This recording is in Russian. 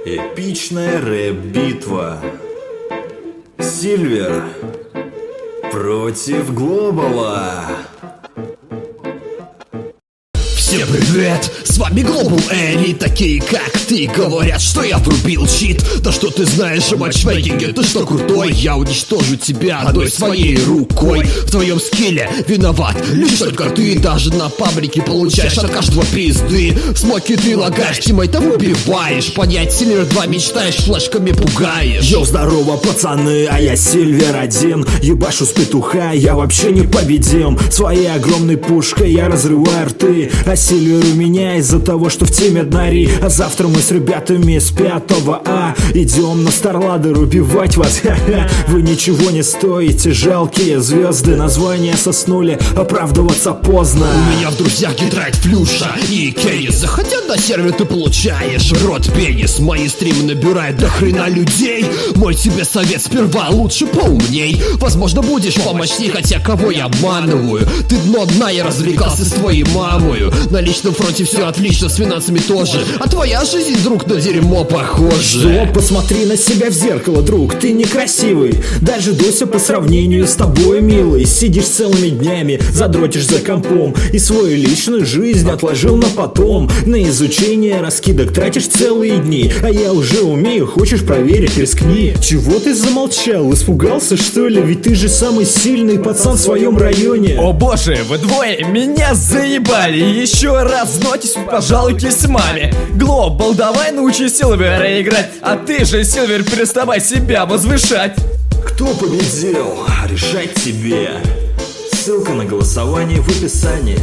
Эпичная рэп-битва. Сильвер против Глобала. Всем привет, с вами Глобал, они такие как ты. Говорят, что я врубил чит. Да что ты знаешь о матчмейкинге, ты что крутой? Я уничтожу тебя одной своей рукой. В твоем скилле виноват лишь только ты. Даже на паблике получаешь от каждого пизды. В смоке ты лагаешь, тиммейтов убиваешь. Понять Сильвер 2 мечтаешь, флешками пугаешь. Йоу, здорово, пацаны, а я Сильвер 1. Ебашу с петуха, я вообще не победим. Своей огромной пушкой я разрываю рты. А Сильвер у меня из-за того, что в теме днари. А завтра мы с ребятами с 5 А идем на Старладер убивать вас. Ха-ха. Вы ничего не стоите, жалкие звезды. Названия соснули, оправдываться поздно. У меня в друзьях играет Флюша и Кейс. Заходя на сервер, ты получаешь рот пенис. Мои стримы набирают до хрена людей. Мой тебе совет: сперва лучше поумней. Возможно, будешь помощней, хотя кого я обманываю? Ты дно дна, я развлекался с твоей мамою. На личном фронте все отлично, с финансами тоже. А твоя жизнь, друг, на дерьмо похожа. Что? Посмотри на себя в зеркало, друг, ты некрасивый. Даже Дося по сравнению с тобой, милый. Сидишь целыми днями, задротишь за компом. И свою личную жизнь отложил на потом. На изучение раскидок тратишь целые дни. А я уже умею, хочешь проверить, рискни. Чего ты замолчал, испугался что ли? Ведь ты же самый сильный пацан в своем районе. О боже, вы двое меня заебали. Еще раз знотись, пожалуйтесь маме. Глобал, давай научи Сильвера играть. А ты же, Сильвер, переставай себя возвышать. Кто победил? Решать тебе. Ссылка на голосование в описании.